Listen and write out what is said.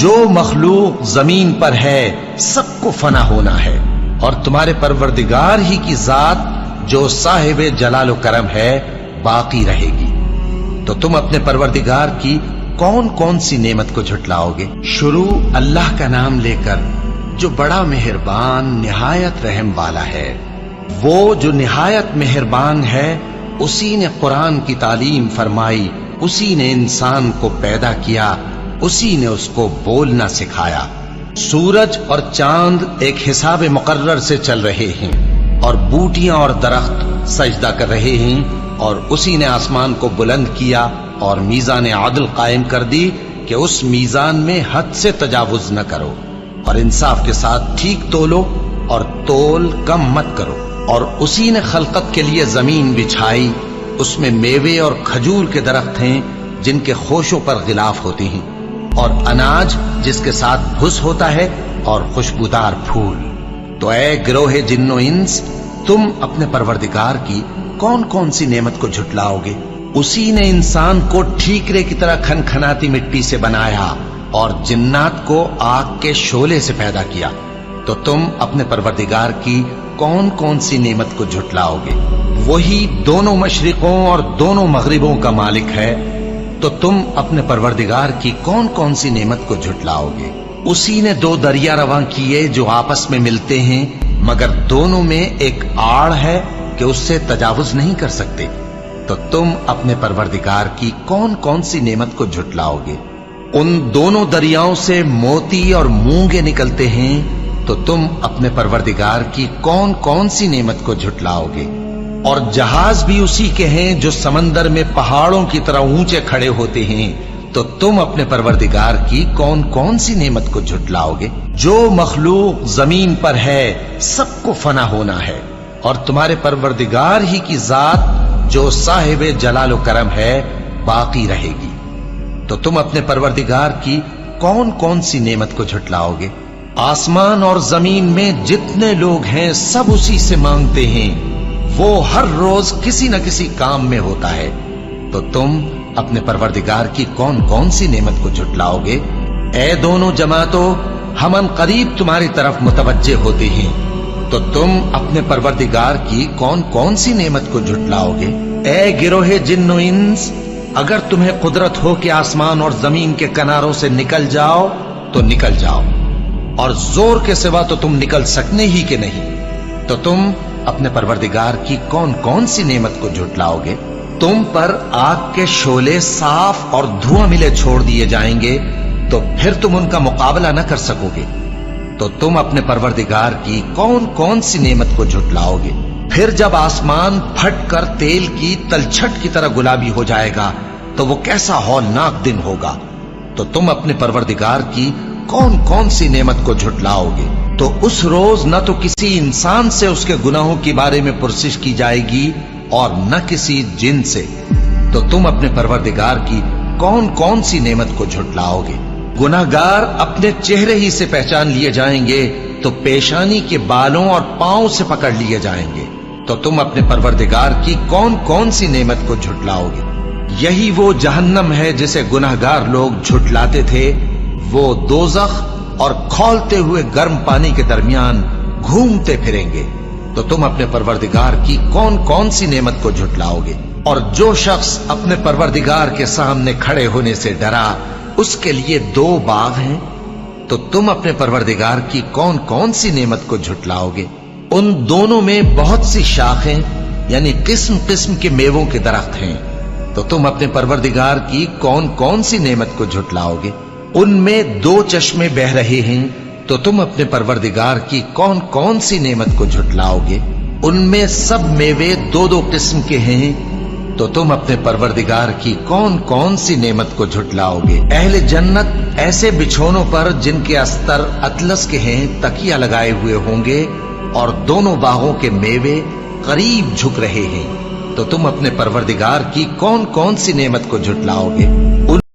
جو مخلوق زمین پر ہے سب کو فنا ہونا ہے، اور تمہارے پروردگار ہی کی ذات جو صاحب جلال و کرم ہے باقی رہے گی۔ تو تم اپنے پروردگار کی کون کون سی نعمت کو جھٹلاؤ گے؟ شروع اللہ کا نام لے کر جو بڑا مہربان نہایت رحم والا ہے۔ وہ جو نہایت مہربان ہے، اسی نے قرآن کی تعلیم فرمائی، اسی نے انسان کو پیدا کیا، اسی نے اس کو بولنا سکھایا۔ سورج اور چاند ایک حساب مقرر سے چل رہے ہیں، اور بوٹیاں اور درخت سجدہ کر رہے ہیں، اور اسی نے آسمان کو بلند کیا اور میزان عدل قائم کر دی کہ اس میزان میں حد سے تجاوز نہ کرو، اور انصاف کے ساتھ ٹھیک تولو اور تول کم مت کرو۔ اور اسی نے خلقت کے لیے زمین بچھائی، اس میں میوے اور کھجور کے درخت ہیں جن کے خوشوں پر غلاف ہوتے ہیں، اور اناج جس کے ساتھ بھس ہوتا ہے، اور خوشبودار پھول۔ تو اے گروہ جن و انس، تم اپنے پروردگار کی کون کون سی نعمت کو جھٹلاؤ گے؟ اسی نے انسان کو ٹھیکرے کی طرح کھنکھناتی مٹی سے بنایا، اور جنات کو آگ کے شعلے سے پیدا کیا۔ تو تم اپنے پروردگار کی کون کون سی نعمت کو جھٹلاؤ گے؟ وہی دونوں مشرقوں اور دونوں مغربوں کا مالک ہے، تو تم اپنے پروردگار کی کون کون سی نعمت کو جھٹلاؤ گے؟ اسی نے دو دریا رواں کیے جو آپس میں ملتے ہیں، مگر دونوں میں ایک آڑ ہے کہ اس سے تجاوز نہیں کر سکتے۔ تو تم اپنے پروردگار کی کون کون سی نعمت کو جھٹلاؤ گے؟ ان دونوں دریاؤں سے موتی اور مونگے نکلتے ہیں، تو تم اپنے پروردگار کی کون کون سی نعمت کو جھٹلاؤ گے؟ اور جہاز بھی اسی کے ہیں جو سمندر میں پہاڑوں کی طرح اونچے کھڑے ہوتے ہیں، تو تم اپنے پروردگار کی کون کون سی نعمت کو جھٹلاؤ گے؟ جو مخلوق زمین پر ہے سب کو فنا ہونا ہے، اور تمہارے پروردگار ہی کی ذات جو صاحب جلال و کرم ہے باقی رہے گی۔ تو تم اپنے پروردگار کی کون کون سی نعمت کو جھٹلاؤ گے؟ آسمان اور زمین میں جتنے لوگ ہیں سب اسی سے مانگتے ہیں، وہ ہر روز کسی نہ کسی کام میں ہوتا ہے۔ تو تم اپنے پروردگار کی کون کون سی نعمت کو جھٹلاؤ گے؟ اے دونوں جماعتوں، ہم ان قریب تمہاری طرف متوجہ ہوتے ہیں، تو تم اپنے پروردگار کی کون کون سی نعمت کو جھٹلاؤ گے؟ اے گروہ جن و انس، اگر تمہیں قدرت ہو کہ آسمان اور زمین کے کناروں سے نکل جاؤ تو نکل جاؤ، اور زور کے سوا تو تم نکل سکنے ہی کہ نہیں، تو تم اپنے پروردگار کی کون کون سی نعمت کو جھٹلاؤ گے؟ تم پر آگ کے شعلے صاف اور دھواں ملے چھوڑ دیے جائیں گے، تو پھر تم ان کا مقابلہ نہ کر سکو گے۔ تو تم اپنے پروردگار کی کون کون سی نعمت کو جھٹلاؤ گے؟ پھر جب آسمان پھٹ کر تیل کی تلچھٹ کی طرح گلابی ہو جائے گا تو وہ کیسا ہولناک دن ہوگا۔ تو تم اپنے پروردگار کی کون کون سی نعمت کو جھٹلاؤ گے؟ تو اس روز نہ تو کسی انسان سے اس کے گناہوں کے بارے میں پرسش کی جائے گی اور نہ کسی جن سے۔ تو تم اپنے پروردگار کی کون کون سی نعمت کو جھٹلاؤ گے؟ گناہگار اپنے چہرے ہی سے پہچان لیے جائیں گے، تو پیشانی کے بالوں اور پاؤں سے پکڑ لیے جائیں گے۔ تو تم اپنے پروردگار کی کون کون سی نعمت کو جھٹلاؤ گے؟ یہی وہ جہنم ہے جسے گناہگار لوگ جھٹلاتے تھے، وہ دوزخ اور کھولتے ہوئے گرم پانی کے درمیان گھومتے پھریں گے۔ تو تم اپنے پروردگار کی کون کون سی نعمت کو جھٹلاؤ گے؟ اور جو شخص اپنے پروردگار کے سامنے کھڑے ہونے سے ڈرا، اس کے لیے دو باغ ہیں، تو تم اپنے پروردگار کی کون کون سی نعمت کو جھٹلاؤ گے؟ ان دونوں میں بہت سی شاخیں یعنی قسم قسم کے میووں کے درخت ہیں، تو تم اپنے پروردگار کی کون کون سی نعمت کو جھٹلاؤ گے؟ ان میں دو چشمے بہ رہے ہیں، تو تم اپنے پروردگار کی کون کون سی نعمت کو جھٹلاؤ گے؟ ان میں سب میوے دو دو قسم کے ہیں، تو تم اپنے پروردگار کی کون کون سی نعمت کو جھٹلاؤ گے؟ اہل جنت ایسے بچھونوں پر جن کے استر اطلس کے ہیں تکیہ لگائے ہوئے ہوں گے، اور دونوں باغوں کے میوے قریب جھک رہے ہیں، تو تم اپنے پروردگار کی کون کون سی نعمت کو جھٹلاؤ گے؟